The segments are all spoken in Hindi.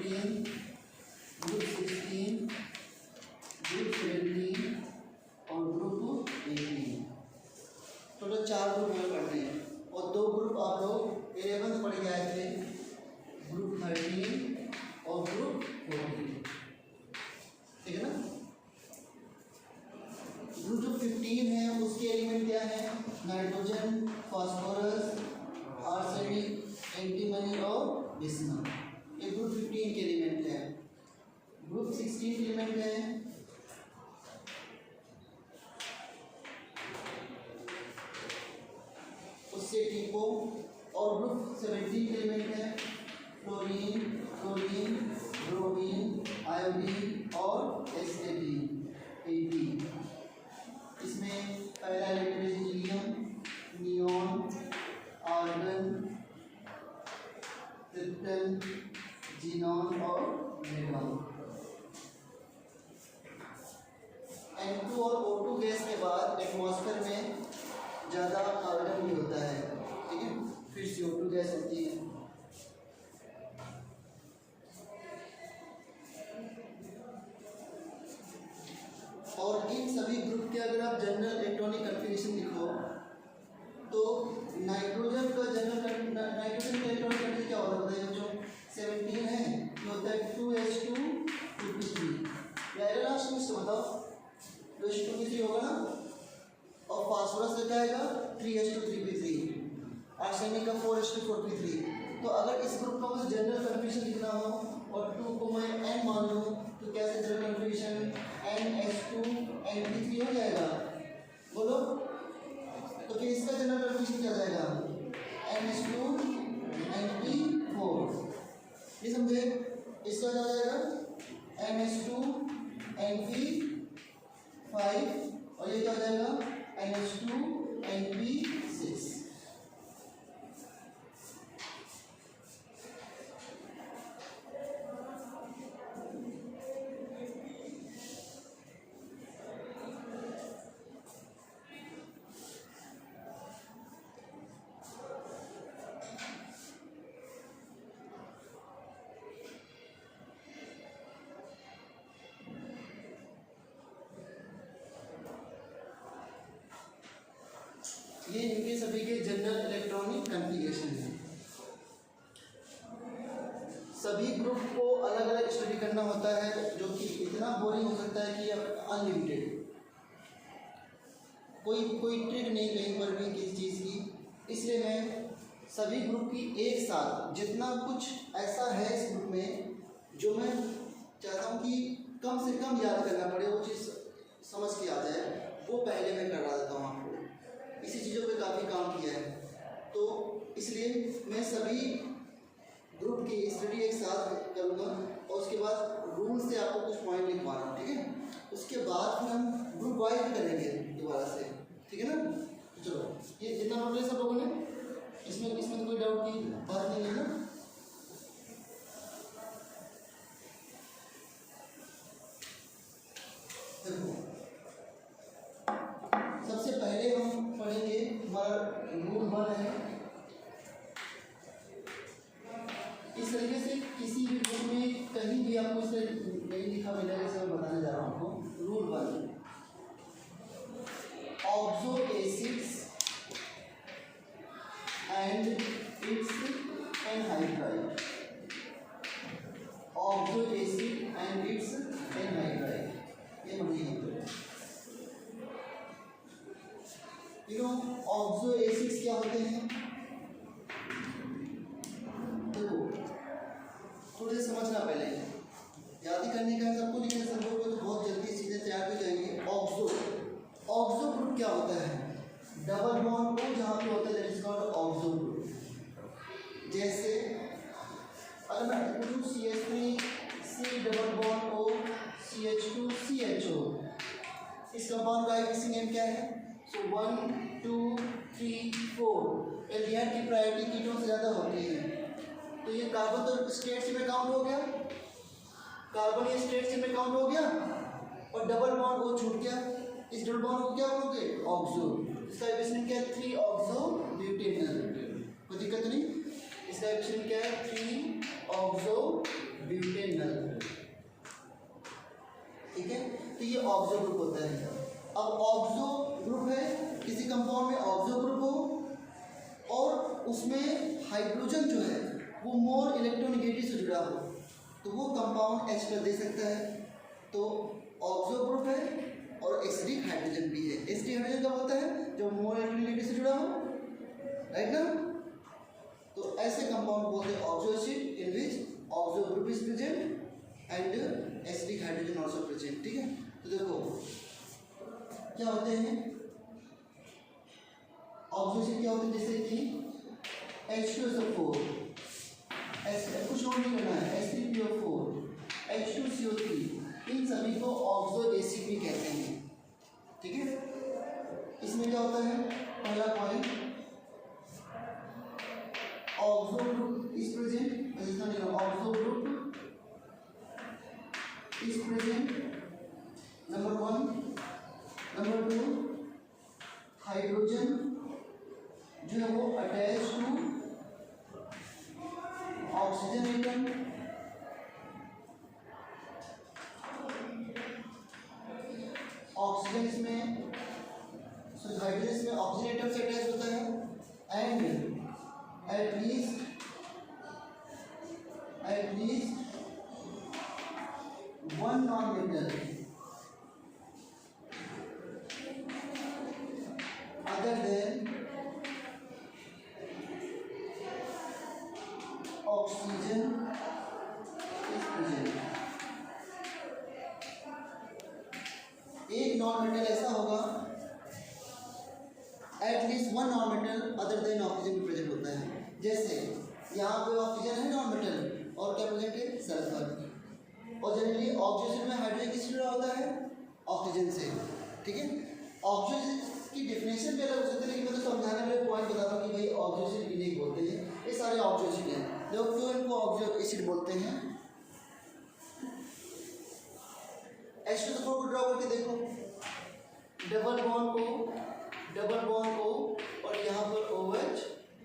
15, ग्रुप 16, ग्रुप 17 और ग्रुप 18। टोटल 4 ग्रुप हमें पढ़ने हैं और 2 ग्रुप आप लोग 11 पढ़ के आए थे, ग्रुप 13 और ग्रुप 14, ठीक है ना। ग्रुप जो 15 है उसके एलिमेंट क्या है? नाइट्रोजन, फास्फोरस, आर्सेनिक, एंटीमनी और बिस्मथ। ये ग्रुप 15 के एलिमेंट है। ग्रुप 16 के एलिमेंट है उससे टीपो, और ग्रुप 17 के एलिमेंट है फ्लोरीन, क्लोरीन, ब्रोमीन, आयोडीन और एसिड। इसमें पहला एलिमेंट है helium, neon, argon, krypton, xenon और नेटॉन। N2 और O2 गैस के बाद एटमॉस्फेयर में ज़्यादा कार्बन भी होता है, ठीक है, फिर CO2 गैस होती है। और इन सभी ग्रुप के अगर आप जनरल इलेक्ट्रॉनिक कन्फिगरेशन लिखो तो नाइट्रोजन का नाइट्रोजन का इलेक्ट्रॉनिक कन्फिगरेशन क्या होता है? जो 17 है तो होता है 2s2 2p3 या लास्ट में से बताओ 2s2 होगा ना, और फास्फोरस रहता है 3s2 3p3, आर्सेनिक का 4s2 4p3। तो अगर इस ग्रुप का मुझे जनरल कन्फिगरेशन लिखना हो और 2 को मैं n मान लूँ तो कैसे जनरल कन्फिगरेशन NH2 NP3 हो जाएगा, बोलो। तो फिर इसका जनरल कन्फिगरेशन क्या जाएगा? NH2 NP4, ये समझे। इसका क्या जाएगा? NH2 NP5 और ये क्या जाएगा? NH2 NP6। ये इनके सभी के जनरल इलेक्ट्रॉनिक कन्फिगरेशन है। सभी ग्रुप को अलग अलग स्टडी करना होता है, जो कि इतना बोरिंग हो सकता है कि अनलिमिटेड, कोई ट्रिक नहीं कहीं पर भी किसी चीज़ की। इसलिए मैं सभी ग्रुप की एक साथ जितना कुछ ऐसा है इस ग्रुप में जो मैं चाहता हूँ कि कम से कम याद करना पड़े, वो चीज़ समझ के आ जाए, वो पहले मैं करवा देता हूँ आपको। इसी चीज़ों पे काफ़ी काम किया है, तो इसलिए मैं सभी ग्रुप की स्टडी एक साथ करूँगा और उसके बाद रूल से आपको कुछ पॉइंट लिखवा रहा हूँ, ठीक है। उसके बाद फिर हम ग्रुप वाइज करेंगे दोबारा से, ठीक है ना। चलो, ये जितना नोट लिया सब लोगों ने, इसमें तो कोई डाउट की बात नहीं है ना। सबसे पहले हम पढ़ेंगे हमारा रूल 1 है। इस तरीके से किसी भी बुक में कहीं भी आपको इसे नहीं लिखा मिला, जैसे मैं बताने जा रहा हूँ आपको। Rule 1, oxo acids and it's anhydride, oxo acid and it's anhydride, ये पढ़िए। ऑक्सो एसिड्स क्या होते हैं? देखो थोड़े समझना, पहले याद ही करने का है सबको, लेकिन सब लोग तो बहुत जल्दी चीज़ें तैयार हो जाएंगे। ऑक्सो ग्रुप क्या होता है? डबल बॉन्ड को जहाँ पे होता है that is called oxo group. जैसे अगर मैं लिखूँ CH3C double bond O CH2CHO, इस कंपाउंड का आईपीसी नेम क्या है? सो 1 2 3 4 एल्डिहाइड की प्रायोरिटी कीटोन से ज़्यादा होती है, तो ये कार्बन तो स्टेट से में काउंट हो गया, कार्बन ये स्टेट से में काउंट हो गया, और डबल बॉन्ड वो छूट गया। इस डबल बॉन्ड को क्या बोलोगे? ऑक्सो। इसका एडिशन क्या है? 3 ऑक्सो ब्यूटेनल। कोई दिक्कत नहीं। इसका एडिशन क्या है? 3 ऑक्सो ब्यूटेनल, ठीक है। तो ये ऑक्सो ग्रुप होता है। अब ऑक्सो ग्रुप है, किसी कंपाउंड में ऑक्सो ग्रुप हो और उसमें हाइड्रोजन जो है वो मोर इलेक्ट्रोनेगेटिव से जुड़ा हो, तो वो कंपाउंड H पर दे सकता है। तो ऑक्सो ग्रुप है और एसिडिक हाइड्रोजन भी है। एसिडिक हाइड्रोजन कब होता है? जब मोर इलेक्ट्रोनेगेटिव से जुड़ा हो, राइट ना। तो ऐसे कंपाउंड बोलते हैं oxo acid in which oxo group is present and acidic hydrogen also present, ठीक है। तो देखो क्या होते हैं ऑक्सो एसिड, क्या होते हैं जैसे कि H2SO4, कुछ और नहीं करना है, H3PO4, H2CO3, इन सभी को ऑक्सो एसिड भी कहते हैं, ठीक है। इसमें क्या होता है, पहला point oxo group is present, oxo group is present, number 1। Number 2, hydrogen जो है वो attach to oxygen atom, oxygen इसमें हाइड्रोजन इसमें ऑक्सीजन एटम से अटैच होता है and at least one non-metal other than oxygen is present। एक नॉन मेटल ऐसा होगा at least one non metal other than oxygen भी प्रेजेंट होता है। जैसे यहाँ पे ऑक्सीजन है नॉन मेटल और क्या प्रेजेंट है, सल्फर। और जनरली ऑक्सीजन में हाइड्रोजन किससे जुड़ा होता है, ऑक्सीजन से, ठीक है। ऑक्सीजन की डेफिनेशन भी अलग हो सकती है, लेकिन मैं तो समझाने में पॉइंट बताता हूँ कि भाई ऑक्सीजन किन्हें बोलते हैं। ये सारे ऑक्सो एसिड हैं, लोग क्यों इनको ऑक्सो एसिड बोलते हैं। H2SO4 को ड्रॉ करके देखो, डबल बॉन्ड O और यहाँ पर OH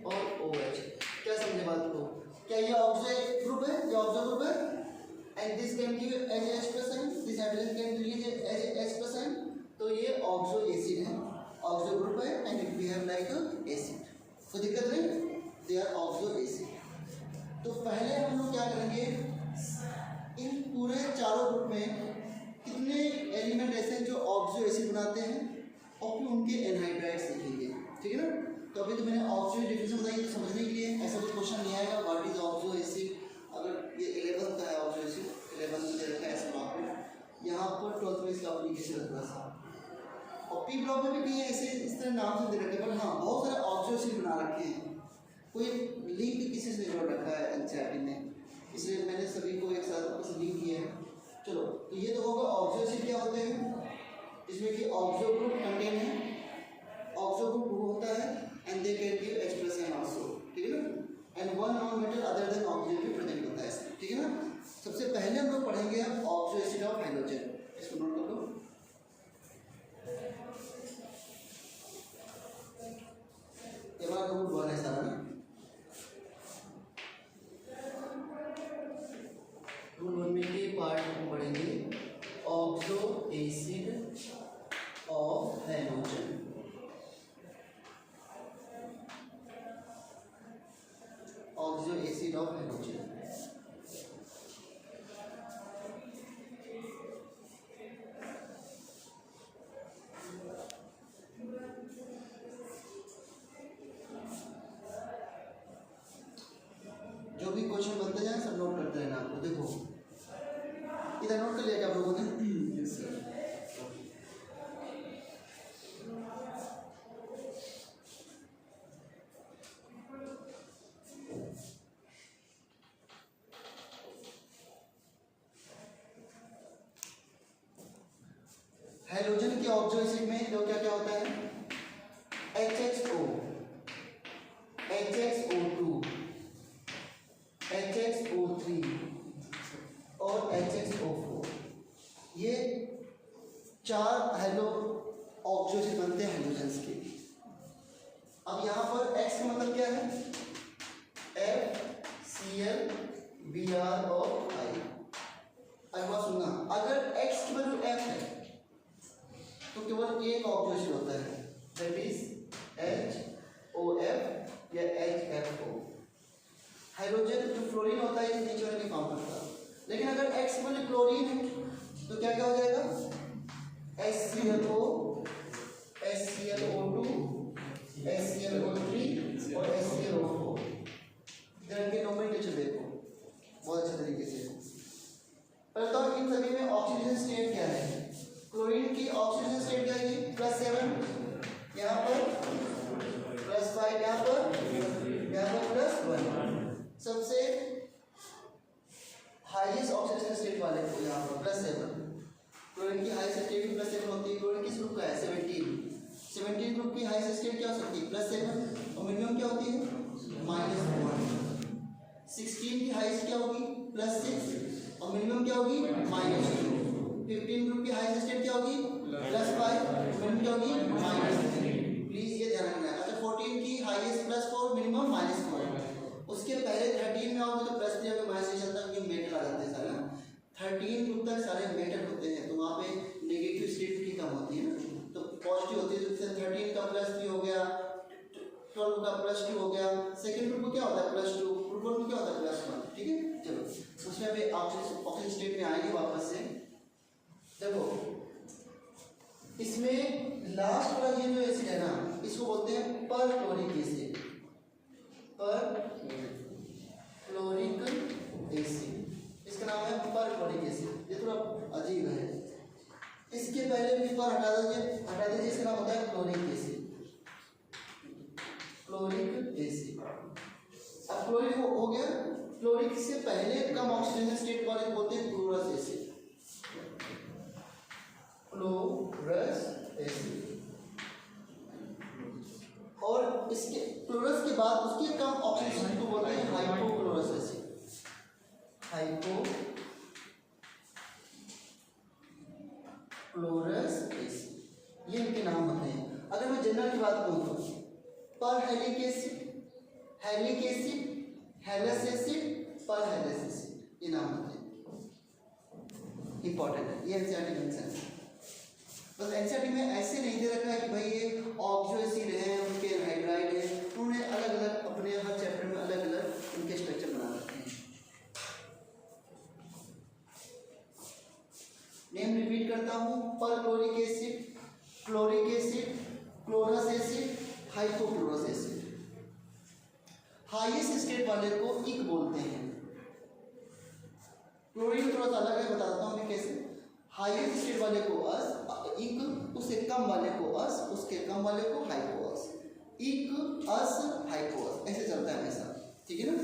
और OH। क्या समझे बात को? क्या ये ऑक्सो ग्रुप है, ये ऑक्सो ग्रुप है and this can give as H+, this hydrogen can release as H+, तो ये ऑक्सो एसिड है, ऑक्सो ग्रुप है and we have like acid, कोई दिक्कत नहीं, दे आर ऑक्सो एसिड। तो पहले हम लोग क्या करेंगे, इन पूरे चारों ग्रुप में कितने एलिमेंट ऐसे हैं जो ऑक्सो एसिड बनाते हैं और फिर उनके एनहाइड्राइड्स लिखेंगे, ठीक है ना। तो अभी तो मैंने ऑक्सो डिफिनेशन बताई, तो समझने के लिए ऐसा कुछ क्वेश्चन नहीं आएगा व्हाट इज ऑक्सो एसिड। अगर ये 11th का है ऑक्सो एसिड, 11th में दे रखा है ऐसे वहाँ पे, यहाँ पर 12th में इसका एप्लीकेशन रखना था। और पी ब्लॉक में भी कहीं ऐसे इस तरह नाम से दे रखे, बट हाँ बहुत सारे ऑक्सो एसिड बना रखे हैं, कोई लिंक किसी से जोड़ रखा है एनसीईआरटी ने, इसलिए मैंने सभी को एक साथ लिंक किया है। चलो तो ये तो होगा ऑक्सो एसिड क्या होते हैं, इसमें कि ऑक्सो ग्रुप कंटेन है, ऑक्सो ग्रुप होता है and they can give H+ also, ठीक है ना, and one non metal other than oxygen भी प्रेजेंट होता है, ठीक है ना। सबसे पहले हम लोग पढ़ेंगे ऑक्सो एसिड ऑफ हाइड्रोजन, इसको नोट कर लो। ये बात रूल 1 है सारा ना, रूल 1 में के पार्ट हम पढ़ेंगे oxo acid of hydrogen, oxo acid of hydrogen. जो भी क्वेश्चन बनते जाए सब नोट करते रहना आपको। देखो इधर नोट कर लिया क्या आप लोगों ने? Yes sir. हाइड्रोजन के ऑक्सो एसिड में जो क्या क्या होता है, HHO, HXO2, HXO3 और HXO4, ये 4 हाइड्रो ऑक्सो एसिड बनते हैं हाइड्रोजन के। अब यहाँ पर X का मतलब क्या है, FCl Br और I, हाइड्रोजन जो फ्लोरीन होता है ये नीचे वाले नहीं फॉर्म करता। लेकिन अगर X बोले क्लोरीन है तो क्या क्या हो जाएगा, HClO, HClO2, HClO3 और HClO4। इनके नोमेनक्लेचर देखो बहुत अच्छे तरीके से। पहले तो इन सभी में ऑक्सीजन स्टेट क्या है, क्लोरीन की ऑक्सीजन स्टेट क्या है, +7 यहाँ पर, +5 यहाँ पर +1। सबसे हाईएस्ट ऑक्सीजन स्टेट वाले को यहाँ पर +7। क्लोरीन की हाईएस्ट स्टेट भी +7 होती है। क्लोरीन किस ग्रुप का है, 17 ग्रुप की हाईएस्ट स्टेट क्या हो सकती है, +7 और मिनिमम क्या होती है, -1। 16 की हाईएस्ट क्या होगी, +6 और मिनिमम क्या होगी, -2। 15 ग्रुप की हाईएस्ट स्टेट क्या होगी, +5 मिनिमम क्या होगी, -3। प्लीज ये ध्यान रखना है। अच्छा 14 की हाईएस्ट +4 मिनिमम -4। उसके पहले 13 में आओगे तो +3 होगा, -6 चलता है, मेटल आ जाते हैं सारे। 13 ग्रुप तक सारे मेटल होते हैं, तो वहाँ पे नेगेटिव स्टेट की कम होती है ना, तो पॉजिटिव होती है। जैसे 13 का +3 हो गया, 12 का +2 हो गया। सेकंड ग्रुप को क्या होता है, +2, ग्रुप 1 को क्या होता है, +1। ठीक है, चलो उसमें अभी ऑक्सीजन स्टेट में आएंगे वापस से। देखो इसमें लास्ट वाला ये जो एसिड है ना, इसको बोलते हैं परक्लोरिक एसिड, परक्लोरिक एसिड, इसका नाम है परक्लोरिक एसिड। ये थोड़ा अजीब है, इसके पहले भी पर हटा दीजिए, इसका नाम होता है क्लोरिक एसिड, क्लोरिक एसिड। अब क्लोरिक हो गया, क्लोरिक से पहले कम ऑक्सीजन स्टेट वाले बोलते हैं क्लोरस एसिड, क्लोरस एसिड। और इसके क्लोरस के बाद उसके कम ऑक्सीजन को बोलते हैं हाइपोक्लोरस एसिड, हाइपोक्लोरस एसिड, ये इनके नाम होते हैं। अगर मैं जनरल की बात करूँ तो परहेलिक एसिड, हेलिक एसिड, हेलस एसिड, परहेलिस एसिड, ये नाम होते हैं। इंपॉर्टेंट है ये एनसीईआरटी में है। बस एनसीईआरटी में ऐसे नहीं दे रखा है कि भाई ये ऑक्सो एसिड है, उनके हाइड्राइड है, उन्होंने अलग अलग अपने हर चैप्टर में अलग अलग उनके स्ट्रक्चर बना रखे हैं। नेम रिपीट करता हूँ, perchloric acid, chloric acid, chlorous acid, hypochlorous acid. Highest state वाले को इक बोलते हैं। क्लोरीन थोड़ा सा अलग है, बता देता हूँ मैं कैसे। हाईएस्ट स्टेट वाले को अस, इक, उससे कम वाले को अस, उसके कम वाले को हाइपोअस, इक अस हाइपोअस, ऐसे चलता है हमेशा। ठीक है ना।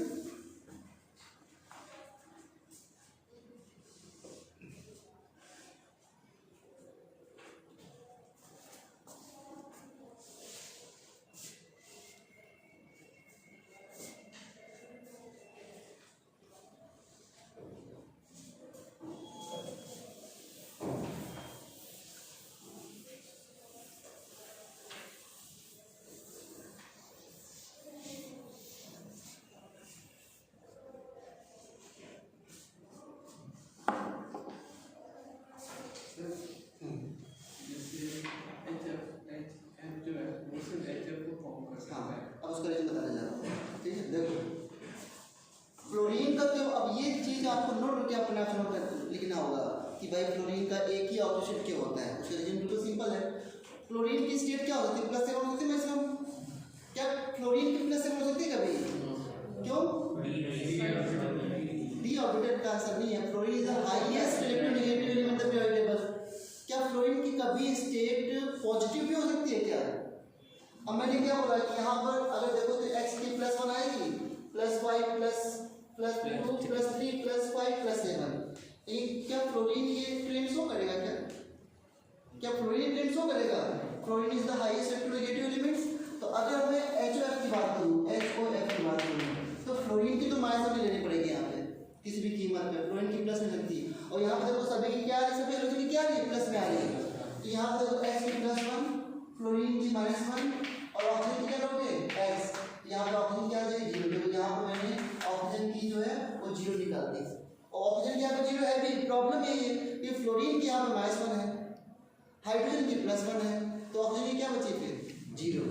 लिखना होगा कि भाई फ्लोरीन का एक ही ऑक्सीजन क्यों होता है। उसका रीजन बिल्कुल सिंपल है। फ्लोरीन की स्टेट क्या हो सकती है, +7 हो सकती है मैक्सिमम। क्या फ्लोरीन की +7 हो सकती है कभी? क्यों? डी ऑर्बिटल का आंसर नहीं है। Fluorine is the highest electronegative element of periodic table. क्या फ्लोरीन की कभी स्टेट पॉजिटिव भी हो सकती है क्या? अब मैंने क्या बोला कि यहाँ पर अगर देखो तो x की +1 आएगी, +5 +2 +3 +5 +7। क्या फ्लोरीन ये ट्रेंड शो करेगा क्या? क्या फ्लोरीन ट्रेंड शो करेगा? Fluorine is the highest electronegative elements. तो अगर मैं HOF की बात करूँ, HOF की बात करूँ, तो फ्लोरीन की तो माइनस लेनी पड़ेगी यहाँ पे किसी भी कीमत पे। फ्लोरीन की प्लस में लगती है। और यहाँ पे देखो सभी की क्या आ रही है, सभी हाइड्रोजन की क्या आ रही है, प्लस में आ रही है। तो यहाँ पे देखो x की +1, फ्लोरीन की -1 और ऑक्सीजन की क्या लोगे, x। यहाँ पे ऑक्सीजन क्या आ जाएगी, 0। देखो यहाँ पे मैंने ऑक्सीजन की जो है वो 0 निकाल दी। ऑक्सीजन की यहाँ पे 0 है भी। प्रॉब्लम यही है कि फ्लोरीन की यहाँ पे -1 है, हाइड्रोजन की +1 है, तो ऑक्सीजन की क्या बची फिर 0।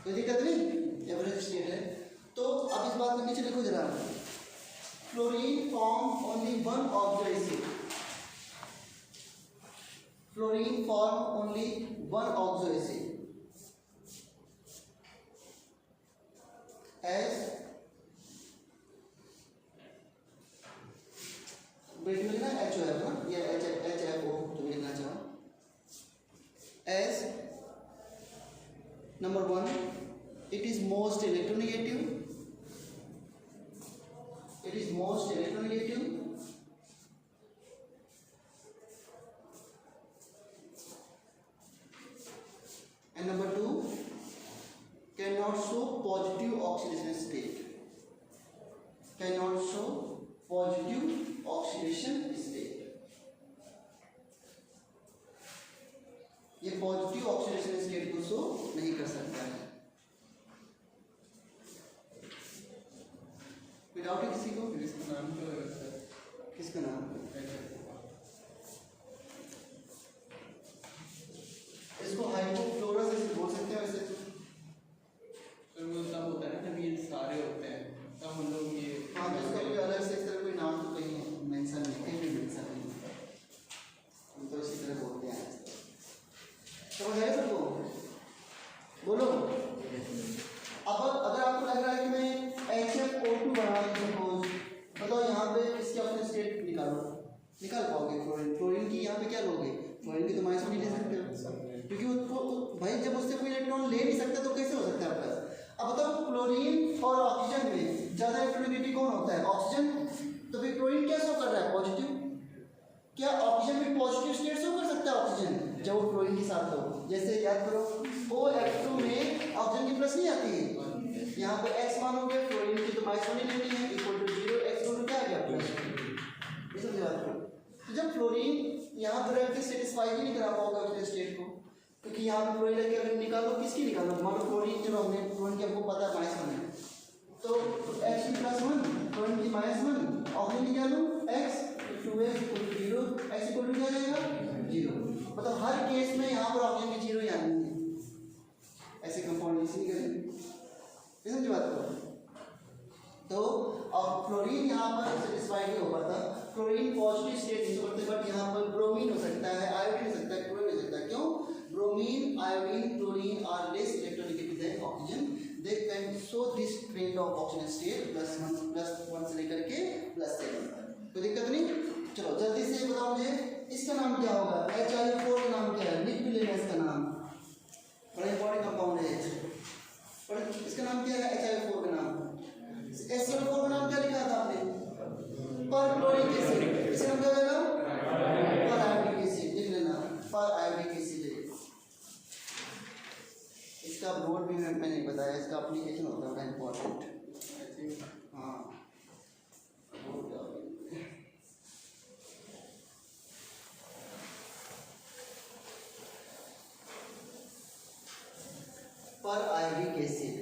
कोई दिक्कत नहीं, एवरेज स्टेट है। तो अब इस बात को नीचे लिखो जरा, fluorine form only one oxo acid, fluorine form only one oxo acid as बेटी में ना HOF ना, ये HFO जो लिखना चाहो, as number 1 it is most electronegative, it is most electronegative, and number 2 cannot show positive oxidation state, cannot show positive oxidation state, ये पॉजिटिव ऑक्सीडेशन स्टेट को शो नहीं कर सकता है। कोई डाउट है किसी को? इसका नाम क्या है? किसका नाम? इसको हाइपोफ्लोरस ऐसे बोल सकते हैं वैसे। सर वो सब होता है ना जब ये सारे होते हैं तब हम लोग ये हाँ तो इसका कोई अलग से इस तरह कोई नाम तो कहीं मेंशन नहीं, कहीं भी मेंशन नहीं, हम तो इसी तरह बोलते हैं। समझ आया सबको? बोलो। अब अगर आपको लग रहा है कि मैं HFO2 बना रही हूँ सपोज, बताओ यहाँ पे इसकी अपने स्टेट निकालो, निकाल पाओगे? फ्लोरीन की यहाँ पे क्या लोगे? फ्लोरीन की तो माइनस नहीं ले सकते हो, क्योंकि उसको भाई जब उससे कोई इलेक्ट्रॉन ले नहीं सकता तो कैसे हो सकता है आपका? अब बताओ क्लोरीन और ऑक्सीजन में ज़्यादा इलेक्ट्रोनेगेटिव कौन होता है? ऑक्सीजन। तो फिर क्लोरीन क्या शो कर रहा है? पॉजिटिव। क्या ऑक्सीजन भी पॉजिटिव स्टेट शो कर सकता है? ऑक्सीजन जब वो क्लोरीन के साथ हो, जैसे याद करो OH2 में ऑक्सीजन की प्लस नहीं आती है, यहाँ पर X मानोगे, क्लोरीन की तो माइनस होनी लेनी है, equal to 0, X equal to क्या आ गया? प्लस। ये समझ बात करो। तो जब क्लोरीन यहाँ पर रख के सेटिस्फाई भी नहीं करा पाओगे अपने स्टेट को, क्योंकि यहाँ पर क्लोरीन रख के अगर निकालो, किसकी निकालो? मान लो क्लोरीन चलो हमने क्लोरीन की हमको पता है माइनस 1 है, तो X की प्लस 1, क्लोरीन की माइनस 1, ऑक्सीजन की क्या लो? X, 2X equal to 0, X equal to क्या जाएगा? 0। मतलब हर केस में यहाँ पर ऑक्सीजन की 0 ही आनी है, ऐसे कंपाउंड इसी नहीं करेंगे। समझ बात को? तो अब फ्लोरीन यहाँ पर सेटिस्फाइड नहीं हो पाता, क्लोरीन पॉजिटिव स्टेट नहीं करते, बट यहाँ पर ब्रोमीन हो सकता है, आयोडीन हो सकता है, क्लोरीन हो सकता है। क्यों? Bromine, iodine, chlorine are less electronegative than oxygen, they can show this trend of oxygen state +1 से लेकर के +7 तक। कोई दिक्कत नहीं? चलो जल्दी से बताओ मुझे, इसका नाम क्या होगा? HIO4 का नाम क्या है? लिख भी लेना इसका नाम, बड़ा इंपॉर्टेंट कंपाउंड है। पर इसका नाम क्या है? HIO4 का नाम। HCl4 का नाम क्या लिखा था आपने? Perchloric acid. इसका नाम क्या होगा? पर-आयोडिक एसिड। लिख लेना, पर-आयोडिक एसिड। इसका बोर्ड भी मैंने नहीं बताया, इसका एप्लीकेशन होता है बड़ा इंपॉर्टेंट। हाँ पर-आयोडिक एसिड।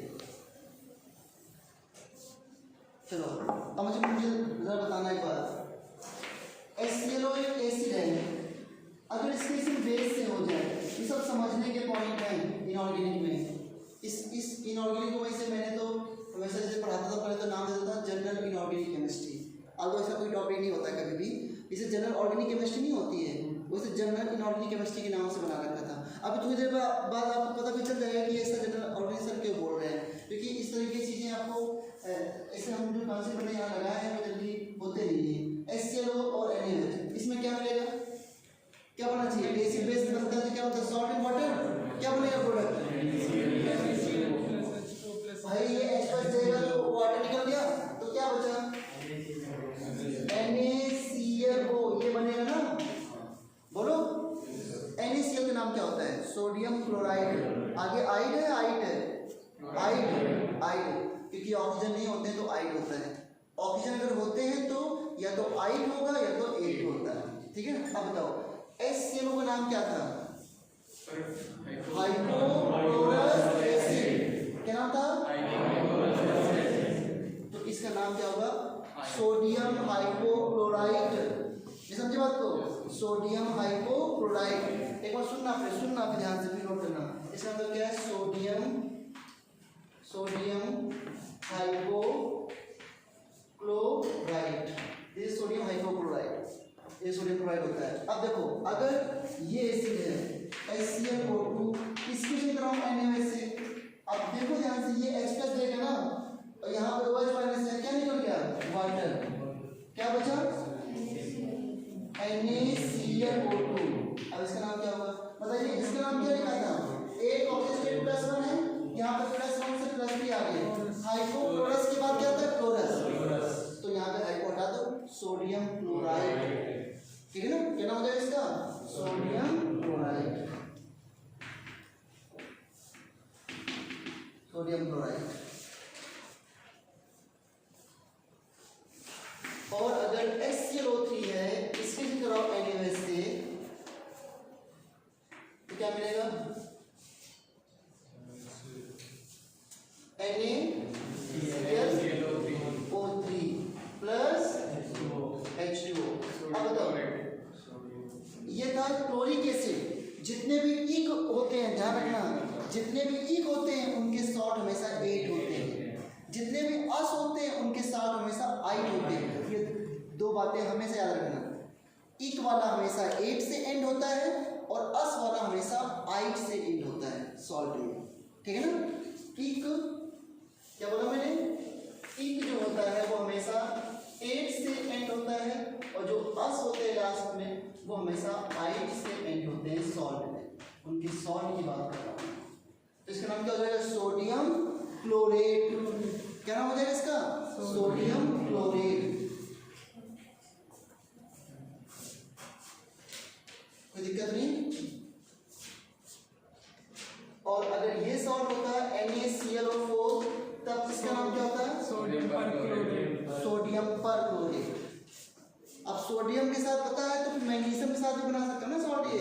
चलो अब मुझे जरा बताना एक बात, HCl एक एसिड है, अगर इसके सिर्फ बेस से हो जाए, ये सब समझने के पॉइंट हैं इनऑर्गेनिक में। इस इनऑर्गेनिक को वैसे मैंने तो वैसे जैसे पढ़ाता था पहले तो नाम देता था जनरल इनऑर्गेनिक केमिस्ट्री, अब ऐसा कोई टॉपिक नहीं होता कभी भी, इसे जनरल ऑर्गेनिक केमिस्ट्री नहीं होती है, वैसे जनरल इनऑर्गेनिक केमिस्ट्री के नाम से बना रखा था। अभी थोड़ी देर बाद आपको पता भी चल जाएगा कि ऐसा जनरल ऑर्गेनिक सर क्यों बोल रहे हैं, क्योंकि इस तरह की चीज़ें आपको ऐसे हम जो कॉन्सेप्ट मैंने यहाँ लगाए हैं वो जल्दी होते नहीं है। HCl और NaOH, इसमें क्या मिलेगा? क्या बनना चाहिए? एसिड बेस बनता है, क्या होता है? Salt and water. क्या बनेगा प्रोडक्ट? भाई ये H पर जाएगा तो वाटर निकल गया, तो क्या बचा? NaClO, ये बनेगा ना? बोलो। NaCl का नाम क्या होता है? Sodium chloride. आगे आइड है, आइड है, आइड, आइड, क्योंकि ऑक्सीजन नहीं होते हैं तो आइड होता है। ऑक्सीजन अगर होते हैं तो या तो आइड होगा या तो एट होता है। ठीक है, अब बताओ HClO का नाम क्या था? Hypochlorous acid. क्या नाम था? तो इसका नाम क्या होगा? Sodium hypochloride. ये समझे बात को? Sodium hypochloride. एक बार सुनना फिर ध्यान से, फिर नोट करना। इसका मतलब क्या है? सोडियम हाइपोक्लोराइड, ये सोडियम हाइपोक्लोराइड, ये सोडियम क्लोराइड होता है। अब देखो अगर ये एसिड है HCl इसकी भी तरह NaOH से, अब देखो ध्यान से ये H+ देगा ना और यहाँ पे OH माइनस है, क्या निकल गया वाटर, क्या बचा NaCl2। अब इसका नाम क्या होगा बताइए, इसका नाम क्या लिखा था, एक ऑक्सीजन स्टेट +1 है, यहाँ पे +1 से +3 आ गए, हाइपोक्लोरस के बाद क्या था क्लोरस, तो यहाँ पे हाइपो हटा दो, सोडियम क्लोराइड, ठीक है ना, क्या नाम हो जाएगा इसका सोडियम क्लोराइड, सोडियम क्लोराइड। और अगर HClO3 है इसकी भी कराओ NaOH से तो क्या मिलेगा NaClO3 प्लस H2O। अब बताओ ये था क्लोरिक एसिड, जितने भी इक होते हैं ध्यान रखना, जितने भी इक होते हैं उनके सॉल्ट हमेशा 8 होते हैं, जितने भी अस होते हैं उनके सॉल्ट हमेशा 8 होते हैं। ये दो बातें हमेशा याद रखना, इक वाला हमेशा 8 से एंड होता है और अस वाला हमेशा 8 से एंड होता है सॉल्ट में, ठीक है ना। इक क्या बोला मैंने, इक जो होता है वो हमेशा 8 से एंड होता है और जो अस होते हैं लास्ट में वो हमेशा 8 से एंड होते हैं सॉल्ट में, उनकी सॉल्ट की बात कर रहा हूँ। तो इसका नाम क्या हो जाएगा सोडियम क्लोरेट, क्या नाम हो जाएगा इसका सोडियम क्लोरेट। कोई दिक्कत नहीं। और अगर ये सॉल्ट होता है NaClO4 तब इसका नाम क्या होता है सोडियम परक्लोरेट, सोडियम परक्लोरेट। अब सोडियम के साथ पता है तो फिर मैग्नीशियम के साथ भी बना सकते हो ना सॉल्ट। ये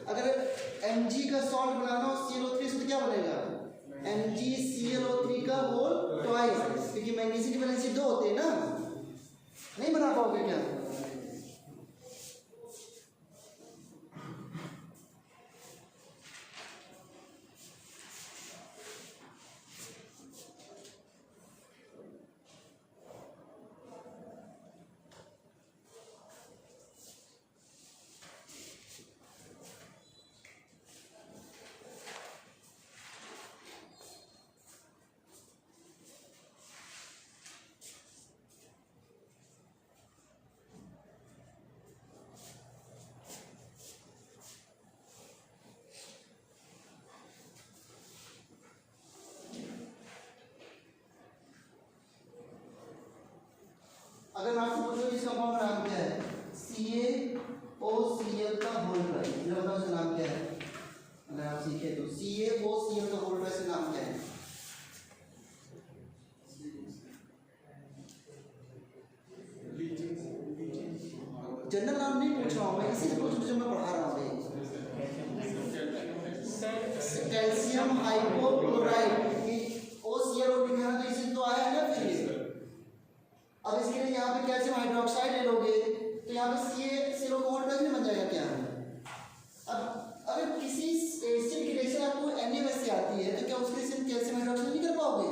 अगर Mg का सॉल्ट बनाना हो ClO3 से तो क्या बनेगा MgClO3 का होल ट्वाइस, क्योंकि मैग्नीशियम की वैलेंसी 2 होते हैं ना, नहीं बना पाओगे क्या। अगर मैं आपसे पूछूं इस कंपाउंड का नाम क्या है CaOCl का होल ट्वाइस, ये बताओ इसका नाम क्या है। अगर आप सीखे तो CaOCl का होल ट्वाइस का नाम क्या है। जनरल नाम नहीं पूछ रहा हूँ मैं, इसी से पूछ जो मैं पढ़ा रहा हूँ। कैल्शियम हाइपोक्लोराइड, OCl लिखा है तो इसी तो आया है ना फिर। अब इसके लिए यहाँ पे कैल्शियम हाइड्रोक्साइड ले लोगे तो यहाँ पे CaClO का होल ट्वाइस नहीं बन जाएगा क्या। अब अगर किसी एसिड की रिएक्शन आपको NaOH से आती है तो क्या उसके लिए कैल्शियम हाइड्रोक्साइड नहीं कर पाओगे,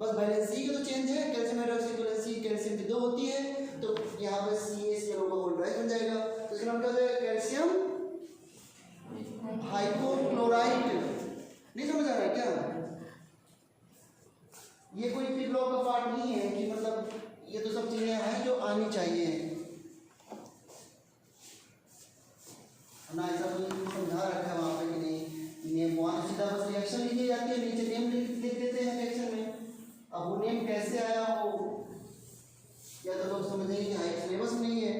बस वैलेंसी का तो चेंज है, कैल्शियम हाइड्रोक्साइड की वैलेंसी कैल्शियम की 2 होती है तो यहाँ पे CaClO का होल ट्वाइस बन जाएगा। तो इसका नाम क्या हो जाएगा कैल्शियम हाइपोक्लोराइड। नहीं समझ आ रहा है क्या। ये कोई पी ब्लॉक का पार्ट नहीं है कि मतलब, ये तो सब चीजें हैं जो आनी चाहिए ना, ऐसा कोई समझा रखा है वहाँ पे कि नहीं नेम वहाँ सीधा बस रिएक्शन लिखी जाती है, नीचे नेम लिख देते हैं रिएक्शन में। अब वो नेम कैसे आया हो या तो लोग समझेंगे कि हाई सिलेबस में नहीं है।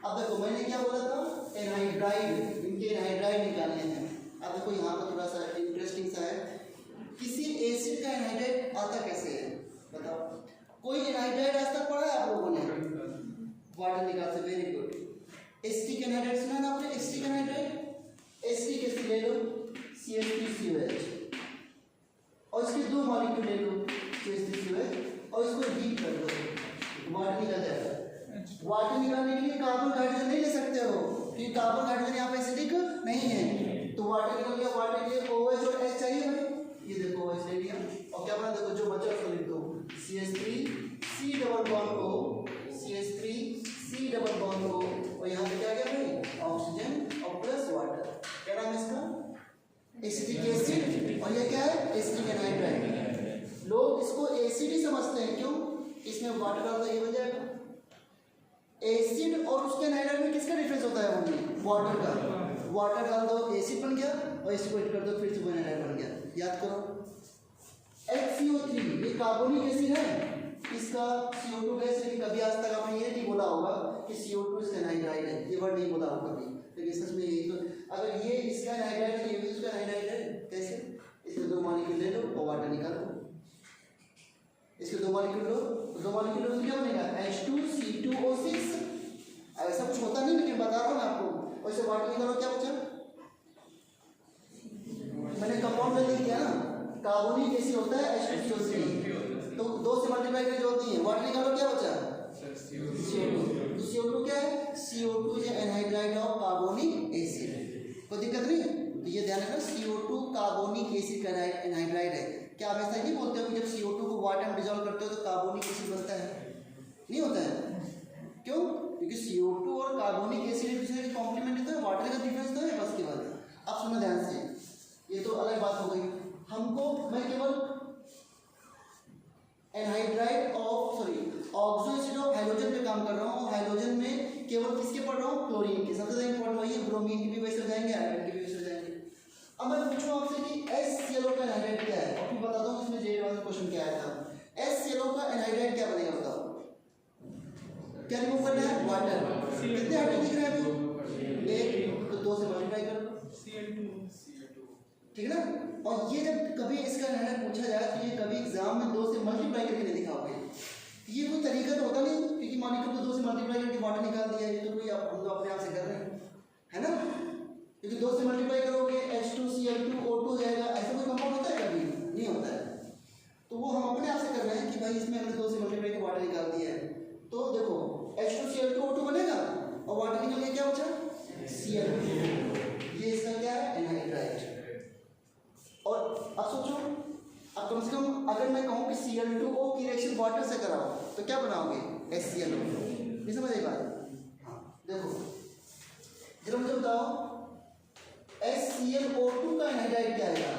अब देखो मैंने क्या बोला था एनहाइड्राइड, इनके एनहाइड्राइड निकालने हैं। अब देखो यहाँ पर थोड़ा सा इंटरेस्टिंग सा है, किसी एसिड का एनहाइड्राइड आता कैसे है बताओ। कोई एनहाइड्राइड आज तक पढ़ा है आप लोगों ने, वाटर निकाल से, वेरी गुड। एसिटिक एनहाइड्राइड सुना ना आपने, एसिटिक एनहाइड्राइड, एसिटिक एसिड ले लो CH3COH और इसके 2 मॉलिक्यूल ले लो CH3COH और इसको हीट कर दो, वाटर निकल जाएगा। वाटर निकालने के लिए कार्बन हाइड्रोजन नहीं ले सकते हो क्योंकि कार्बन हाइड्रोजन यहाँ पे एसिडिक नहीं है, तो वाटर निकल गया। वाटर के लिए OH और H चाहिए भाई, ये देखो OH ले लिया, और क्या बना, देखो जो बचा उसको लिख दो, CH3 C double bond O, CH3 C double bond O, और यहाँ पे क्या गया भाई, ऑक्सीजन और प्लस वाटर। क्या नाम है इसका, एसिटिक एसिड, और ये क्या है, एसिटिक एनहाइड्राइड। लोग इसको एसिड ही समझते हैं, क्यों, इसमें वाटर डाल दो ये बन जाएगा। एसिड और उसके एनहाइड्राइड में किसका डिफरेंस होता है, मम्मी, वाटर का। वाटर डाल दो एसिड बन गया, और इसको हिट कर दो फिर से एनहाइड्राइड बन गया। याद करो, HCO3 ये कार्बोनिक एसिड है, इसका CO2 गैस, लेकिन कभी आज तक आपने ये नहीं बोला होगा कि CO2 इसका एनहाइड्राइड है, ये वर्ड नहीं बोला होगा कभी, लेकिन सच में यही तो, अगर ये इसका एनहाइड्राइड है, ये भी इसका एनहाइड्राइड है, कैसे, इसके दो मॉलिक्यूल ले लो और वाटर निकालो, इसके दो मॉलिक्यूल लो, दो मॉलिक्यूल तो क्या बनेगा, H2C2O6। ऐसा कुछ होता नहीं, लेकिन बता रहा हूँ मैं आपको, और इसे वाटर निकालो, क्या बचा, मैंने कंपाउंड में लिख दिया ना, कार्बोनिक एसिड होता है H2CO3, तो दो से मल्टीप्लाई करके जो होती है, वाटर निकालो, क्या बचा, CO2। तो CO2 क्या है, CO2 is anhydride of carbonic acid, कोई दिक्कत नहीं। तो ये ध्यान रखना, CO2 कार्बोनिक एसिड का एनहाइड्राइड है। क्या आप ऐसा नहीं बोलते हो कि जब CO2 को वाटर में डिजोल्व करते हो तो कार्बोनिक एसिड बनता है, नहीं होता है, क्यों, क्योंकि CO2 और कार्बोनिक एसिड एक दूसरे के कॉम्प्लीमेंट है, तो वाटर का डिफरेंस तो है बस की बात। अब सुनना ध्यान से, ये तो अलग बात हो गई। हमको, मैं केवल anhydride of oxo acid of hydrogen पे काम कर रहा हूँ, और हाइड्रोजन में केवल किसके पढ़ रहा हूँ, क्लोरीन के। सबसे ज़्यादा इंपॉर्टेंट वही है, ब्रोमीन की भी वैसे हो जाएंगे, आयरन की भी वैसे हो जाएंगे। अब मैं पूछूँ आपसे कि HClO का एनहाइड्राइड क्या है, और फिर बताता हूँ इसमें जेड वाला क्वेश्चन क्या आया था। HClO का एनहाइड्राइड क्या बनेगा, बताओ, क्या रिमूव करना है, वाटर। कितने हाइड्रोजन दिख रहे हैं अभी, एक, तो दो से मल्टीप्लाई कर लो, ठीक है ना। और ये जब कभी इसका एनहाइड्राइड पूछा जाए तो ये कभी एग्जाम में दो से मल्टीप्लाई करके नहीं दिखाओगे, ये कोई तरीका तो होता नहीं, क्योंकि मॉलिक्यूल को दो से मल्टीप्लाई करके वाटर निकाल दिया, ये तो कोई हम लोग अपने आप से कर रहे हैं, है ना, क्योंकि दो से मल्टीप्लाई करोगे H2Cl2O2 हो जाएगा, ऐसा कोई कंपाउंड होता है, कभी नहीं होता है। तो वो हम अपने आप से कर रहे हैं कि भाई इसमें हमने दो से मल्टीप्लाई करके वाटर निकाल दिया है, तो देखो H2Cl2O2 बनेगा, और वाटर निकल के क्या बचा, Cl2, ये इसका क्या है, एनहाइड्राइड। और अब सोचो, अब कम से कम अगर मैं कहूँ कि Cl2O की रिएक्शन वाटर से कराओ तो क्या बनाओगे, HClO। ये समझ आई बात, हाँ देखो, जरा मुझे बताओ HClO2 का एनहाइड्राइड क्या आएगा,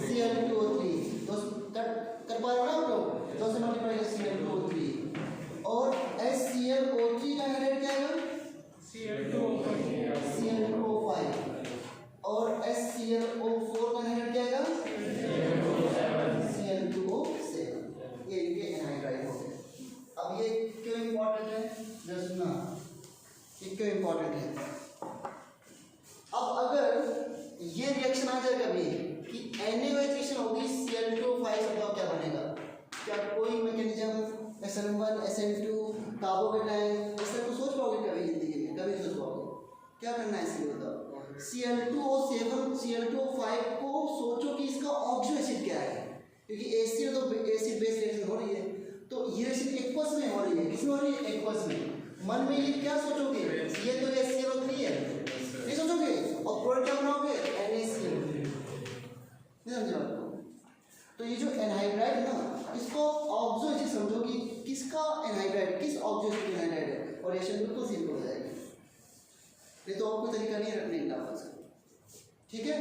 Cl2O3, दो कर पा रहे हो ना आप लोग, दो से मल्टीप्लाई कर Cl2O3, और HClO3 का एनहाइड्राइड क्या आएगा, Cl2O5, और HClO4 का एनहाइड्राइड क्या आएगा, Cl2O7। ये इनके एनहाइड्राइड हो गए। अब ये क्यों इम्पोर्टेंट है, जरा सुनना, ये क्यों इम्पोर्टेंट है। अब अगर ये रिएक्शन आ जाए कभी कि NaOH रिएक्शन होगी, Cl2O5 से, तो क्या बनेगा, क्या कोई मैकेनिज्म SN1 SN2 कार्बोकेटाइन ऐसा कुछ सोच पाओगे कभी जिंदगी में, कभी सोच पाओगे, क्या करना है इसलिए बताओ। Cl2O7 Cl2O5 को सोचो कि इसका ऑक्सो एसिड क्या है, क्योंकि एसिड तो एसिड बेस रिएक्शन हो रही है, तो ये रिएक्शन एक्वस में हो रही है, किसमें हो रही है, एक्वस में। मन में ये क्या सोचोगे, ये तो HClO3 है, नहीं सोचोगे, और प्रोडक्ट क्या बनाओगे, NaCl, नहीं समझे बात को। तो ये जो एनहाइड्राइड है ना, इसको ऑक्सो एसिड समझो कि किसका एनहाइड्राइड, किस ऑक्सो एसिड का एनहाइड्राइड है, और रिएक्शन बिल्कुल सिंपल हो जाएगी। नहीं तो आपको तरीका नहीं रखने का आपस का, ठीक है।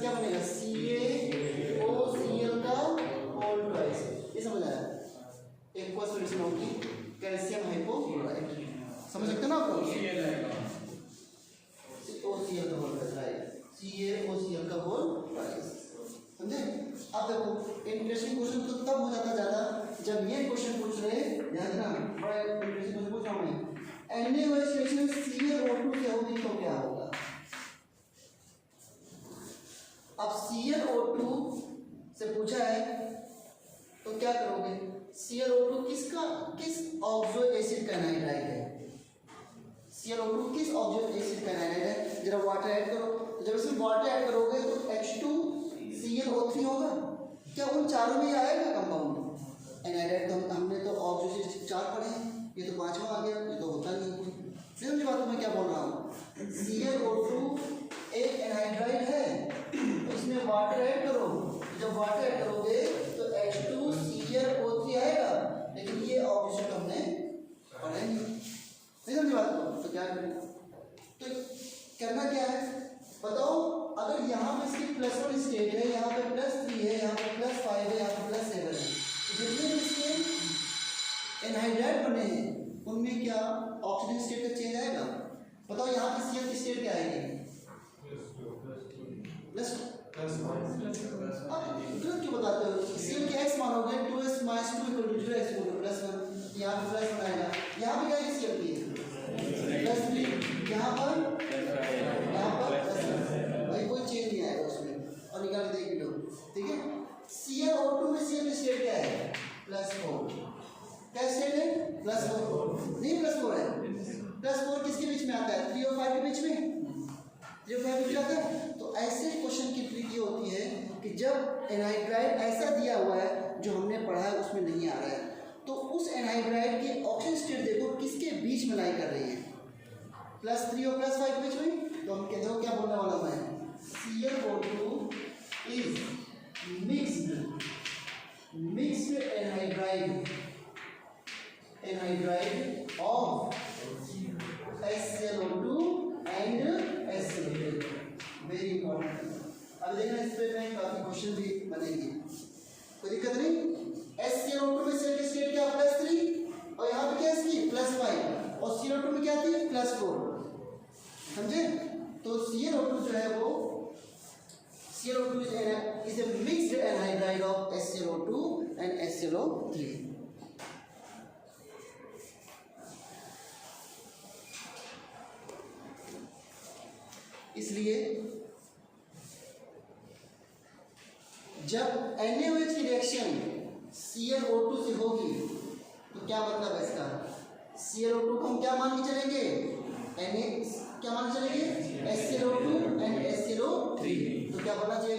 क्या बनेगा CaOCl का होल ट्वाइस। ये समझ आया? एक सॉल्यूशन होगी कैल्शियम हाइपोक्लोराइड, समझ सकते हो ना आप लोग? CaOCl का होल ट्वाइस, राइट, CaOCl का होल ट्वाइस, समझे? अब देखो इंटरेस्टिंग क्वेश्चन तो तब हो जाता ज्यादा जब ये क्वेश्चन पूछ रहे, ध्यान देना, बड़ा इंटरेस्टिंग क्वेश्चन पूछ रहा हूं मैं, NaOH रिएक्शन ClO2 से होगी तो क्या होगा? अब ClO2 से पूछा है तो क्या करोगे? ClO2 किस ऑक्सो एसिड का एनाहाइड्राइड है? ClO2 किस ऑक्सो एसिड का एनाहाइड्राइड है? जरा वाटर ऐड करो, तो जब इसमें वाटर ऐड करोगे तो H2ClO3 होगा। क्या उन चारों में आएगा कंपाउंड एनाहाइड्राइड? तो हमने तो ऑक्सो एसिड 4 पढ़े हैं, ये तो 5वां आ गया, ये तो होता नहीं है। समझ बात मैं क्या बोल रहा हूँ? ClO2 एक एनाहाइड्राइड है, तो इसमें वाटर ऐड करो, जब वाटर ऐड करोगे तो H2ClO3 आएगा, लेकिन ये ऑक्सीजन हमने पढ़ा नहीं, समझ बात को? तो क्या करें? तो करना क्या है बताओ? अगर यहाँ पे इसकी +1 स्टेट है, यहाँ पे +3 है, यहाँ पे +5 है, यहाँ पे +7 है, जितने भी इसके एनहाइड्राइड बने हैं उनमें क्या ऑक्सीजन स्टेट का चेंज आएगा? बताओ यहाँ पे Cl की स्टेट क्या आएगी? प्लस। अब गलत क्यों बताते हो? Cl के x मानोगे 2s - 2 = 0 x = +1, यहाँ पे +1 आएगा, यहाँ पे क्या है Cl की +3, यहाँ पर भाई कोई चेंज नहीं आएगा उसमें, और निकाल के देख लो, ठीक है? ClO2 में Cl की स्टेट क्या है? +4, क्या स्टेट है? +4 नहीं, +4 है। +4 किसके बीच में आता है? 3 और 5 के बीच में, 3 और 5 के बीच आता है। तो ऐसे क्वेश्चन की ट्रिक ये होती है कि जब एनहाइड्राइड ऐसा दिया हुआ है जो हमने पढ़ा है उसमें नहीं आ रहा है, तो उस एनहाइड्राइड की ऑक्सीजन स्टेट देखो किसके बीच में लाई कर रही है? +3 और +5 के बीच में। तो हम कहते हो क्या बोलने वाला हूँ मैं? ClO2 is mixed anhydride of HClO2 and HClO3, very important. अब देखना इस पे में काफी क्वेश्चन भी बनेंगे, कोई दिक्कत नहीं। HClO2 में सेल की स्टेट क्या? +3, और यहाँ पे क्या इसकी +5, और ClO2 में क्या थी? +4, समझे? तो ClO2 जो है वो ClO2 is a mixed anhydride of HClO2 and HClO3. इसलिए जब NaOH की रिएक्शन ClO2 से होगी तो क्या मतलब है इसका? ClO2 को हम क्या मान के चलेंगे? क्या मान के चलेंगे? HClO2 and HClO3। तो क्या बनना चाहिए?